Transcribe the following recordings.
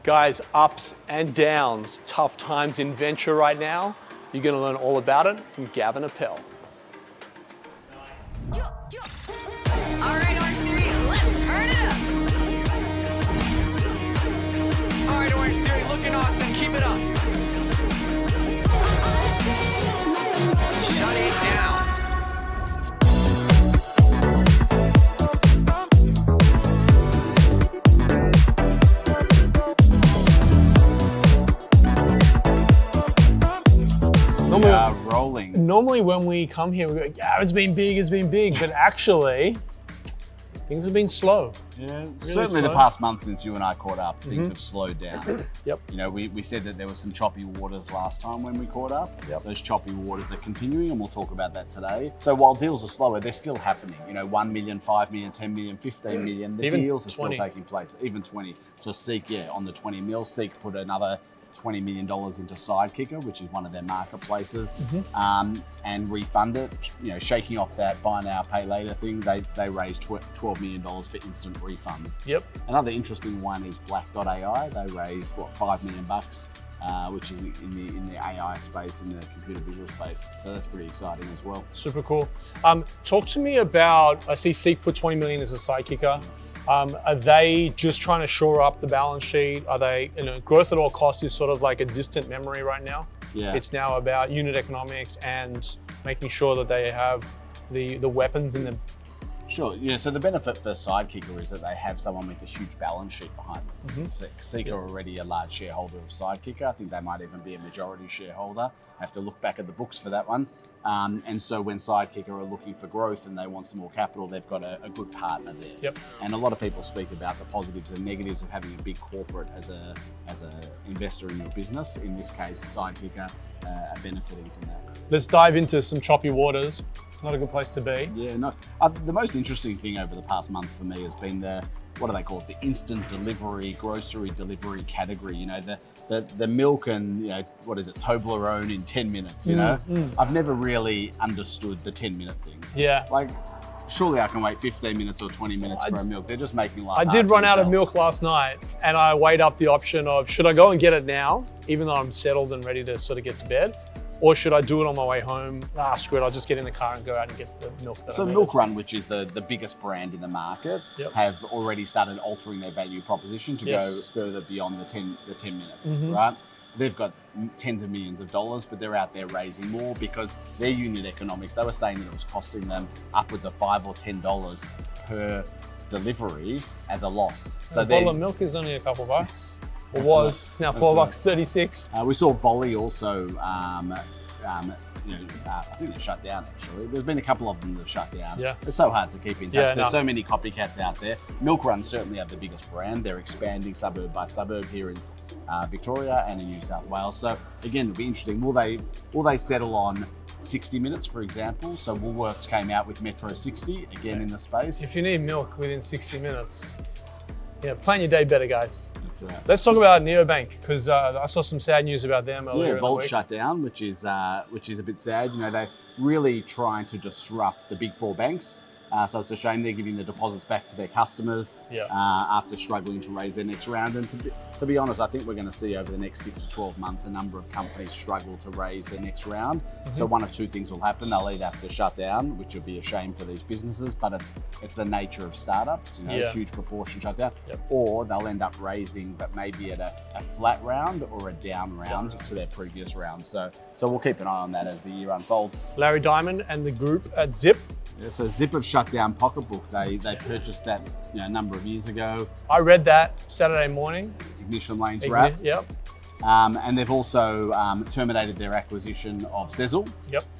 Guys, ups and downs, tough times in venture right now. You're going to learn all about it from Gavin Appel. All right, Orange Theory, let's turn it up. All right, Orange Theory, looking awesome. Keep it up. Shut it down. Normally when we come here, we go, yeah, it's been big, but actually, things have been slow. Yeah, really certainly slow. the past month since you and I caught up, things have slowed down. Yep. You know, we said that there was some choppy waters last time when we caught up. Yep. Those choppy waters are continuing, and we'll talk about that today. So while deals are slower, they're still happening. You know, 1 million, 5 million, 10 million, 15 million, the Even deals are 20. still taking place, even 20. So Seek, on the 20 mil, Seek put another $20 million into Sidekicker, which is one of their marketplaces, and refund it. You know, shaking off that buy now, pay later thing, they raised $12 million for instant refunds. Yep. Another interesting one is Black.ai. They raised $5 million, which is in the AI space, in the computer visual space. So that's pretty exciting as well. Super cool. Talk to me about, I see Seek put 20 million as a Sidekicker. Are they just trying to shore up the balance sheet? Are they, growth at all costs is sort of like a distant memory right now. Yeah. It's now about unit economics and making sure that they have the weapons in the. Sure. Yeah. So the benefit for Sidekicker is that they have someone with a huge balance sheet behind them. Seek are already a large shareholder of Sidekicker. I think they might even be a majority shareholder. I have to look back at the books for that one. And so when Sidekicker are looking for growth and they want some more capital, they've got a good partner there. Yep. And a lot of people speak about the positives and negatives of having a big corporate as a investor in your business. In this case, Sidekicker are benefiting from that. Let's dive into some choppy waters. Not a good place to be. Yeah, no. The most interesting thing over the past month for me has been what do they call it? The instant delivery, grocery delivery category. You know, the milk and, what is it, Toblerone in 10 minutes, you know? I've never really understood the 10-minute thing. Yeah. Like, surely I can wait 15 minutes or 20 minutes for a milk. They're just making life hard I did for run out of themselves. milk last night, and I weighed up the option of, should I go and get it now, even though I'm settled and ready to sort of get to bed? Or should I do it on my way home? Screw it, I'll just get in the car and go out and get the milk that I So need. Milk Run, which is the biggest brand in the market, Yep. have already started altering their value proposition to go further beyond the 10 minutes, right? They've got tens of millions of dollars, but they're out there raising more because their unit economics, they were saying that it was costing them upwards of $5 or $10 per delivery as a loss. So a bottle of milk is only a couple bucks. Or That's was. right. It's now That's $4.36. We saw Volley also, I think they're shut down actually. There's been a couple of them that have shut down. Yeah. It's so hard to keep in touch. Yeah, There's so many copycats out there. Milk Run certainly have the biggest brand. They're expanding suburb by suburb here in Victoria and in New South Wales. So again, it'll be interesting. Will they settle on 60 minutes, for example? So Woolworths came out with Metro 60 again in the space. If you need milk within 60 minutes, plan your day better, guys. That's right. Let's talk about Neobank, because I saw some sad news about them earlier in the Volt week. shut down, which is a bit sad. You know, they're really trying to disrupt the big four banks. So it's a shame they're giving the deposits back to their customers after struggling to raise their next round. And to be honest, I think we're going to see over the next 6 to 12 months a number of companies struggle to raise their next round. So one of two things will happen. They'll either have to shut down, which would be a shame for these businesses, but it's the nature of startups, a huge proportion shut down. Or they'll end up raising, but maybe at a flat round or a down round to their previous round. So we'll keep an eye on that as the year unfolds. Larry Diamond and the group at Zip. Yeah, so Zip have shut down Pocketbook. They purchased that a number of years ago. I read that Saturday morning. Ignition Lanes wrap. Yep. And they've also terminated their acquisition of Sezzle,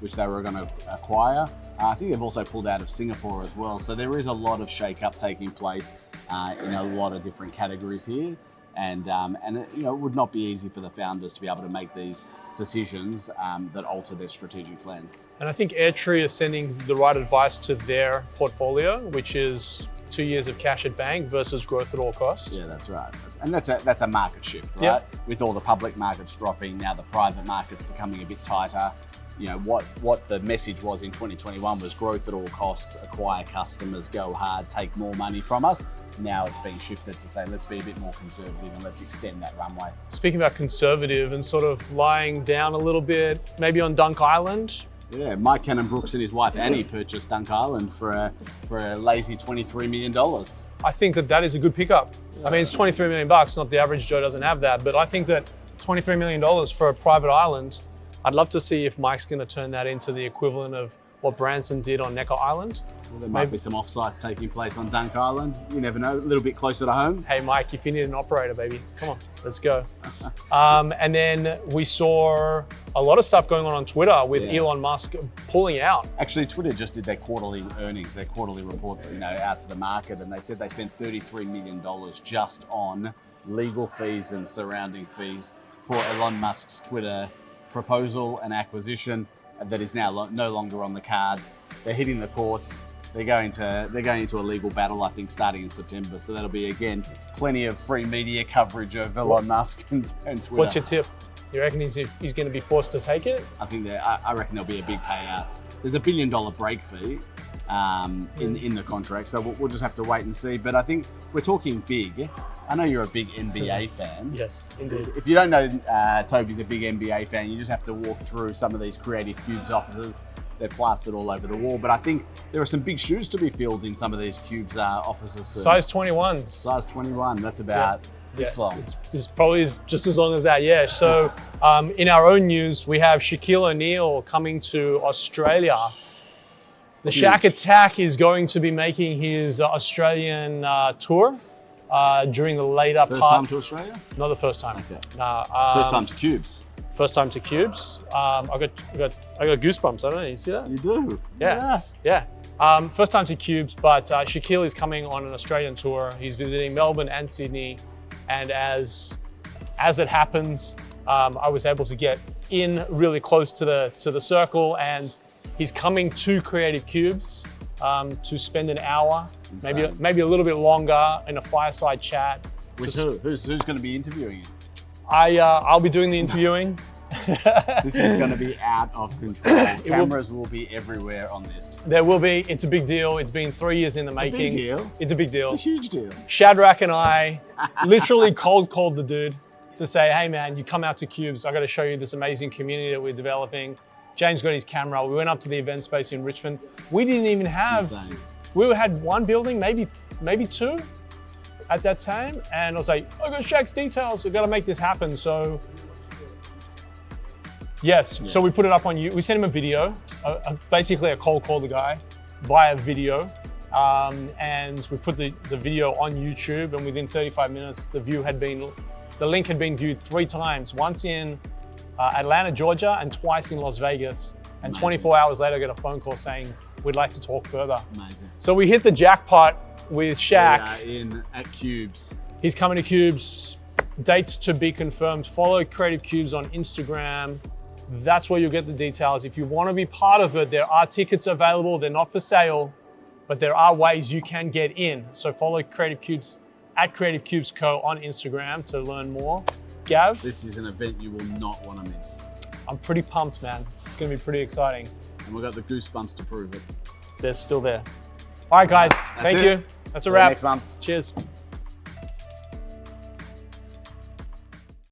which they were going to acquire. I think they've also pulled out of Singapore as well. So there is a lot of shake-up taking place in a lot of different categories here. And it would not be easy for the founders to be able to make these decisions that alter their strategic plans. And I think Airtree is sending the right advice to their portfolio, which is 2 years of cash at bank versus growth at all costs. Yeah, that's right. And that's a market shift, right? With all the public markets dropping, now the private market's becoming a bit tighter. you know, what the message was in 2021 was growth at all costs, acquire customers, go hard, take more money from us. Now it's being shifted to say, let's be a bit more conservative and let's extend that runway. Speaking about conservative and sort of lying down a little bit, maybe on Dunk Island. Yeah, Mike Cannon-Brooks and his wife Annie purchased Dunk Island for a lazy $23 million. I think that is a good pickup. I mean, it's $23 million bucks, not the average Joe doesn't have that, but I think that $23 million for a private island, I'd love to see if Mike's going to turn that into the equivalent of what Branson did on Necker Island. Well, there might be some offsites taking place on Dunk Island. You never know, a little bit closer to home. Hey, Mike, if you need an operator, baby, come on, let's go. And then we saw a lot of stuff going on Twitter with Elon Musk pulling out. Actually, Twitter just did their quarterly earnings, their quarterly report, out to the market, and they said they spent $33 million just on legal fees and surrounding fees for Elon Musk's Twitter proposal and acquisition that is now no longer on the cards. They're hitting the courts. They're going into a legal battle, I think, starting in September. So that'll be, again, plenty of free media coverage of Elon Musk and Twitter. What's your tip? You reckon he's going to be forced to take it? I reckon there'll be a big payout. There's a $1 billion break fee in the contract, so we'll just have to wait and see. But I think we're talking big. I know you're a big NBA fan. Yes, indeed. If you don't know Toby's a big NBA fan, you just have to walk through some of these Creative Cubes offices. They're plastered all over the wall, but I think there are some big shoes to be filled in some of these Cubes offices soon. Size 21s. Size 21, that's about this long. It's probably just as long as that, yeah. So in our own news, we have Shaquille O'Neal coming to Australia. The Shaq Attack is going to be making his Australian tour during the later part. First time to Australia? Not the first time. Okay. First time to Cubes. First time to Cubes. I got goosebumps. I don't know. You see that? You do. Yeah. First time to Cubes, but Shaquille is coming on an Australian tour. He's visiting Melbourne and Sydney, and as it happens, I was able to get in really close to the circle, and he's coming to Creative Cubes to spend an hour, maybe a little bit longer, in a fireside chat. With who? Who's going to be interviewing you? I'll be doing the interviewing. This is going to be out of control. Cameras will be everywhere on this. There will be. It's a big deal. It's been 3 years in the making. A big deal? It's a big deal. It's a huge deal. Shadrach and I literally cold called the dude to say, hey man, you come out to Cubes. I got to show you this amazing community that we're developing. James got his camera. We went up to the event space in Richmond. We didn't even have, we had one building, maybe two at that time. And I was like, I got Shaq's details. I've got to make this happen. So yes, so we put it up on you. We sent him a video, basically a cold call the guy via video. And we put the video on YouTube, and within 35 minutes, the link had been viewed 3 times, once in Atlanta, Georgia, and twice in Las Vegas. And 24 hours later, I got a phone call saying, we'd like to talk further. Amazing. So we hit the jackpot with Shaq. We are at Cubes. He's coming to Cubes. Dates to be confirmed. Follow Creative Cubes on Instagram. That's where you'll get the details. If you want to be part of it, there are tickets available. They're not for sale, but there are ways you can get in. So follow Creative Cubes at Creative Cubes Co on Instagram to learn more. Gav? This is an event you will not want to miss. I'm pretty pumped, man. It's going to be pretty exciting. And we've got the goosebumps to prove it. They're still there. All right, guys. Thank you. That's a wrap. Next month. Cheers.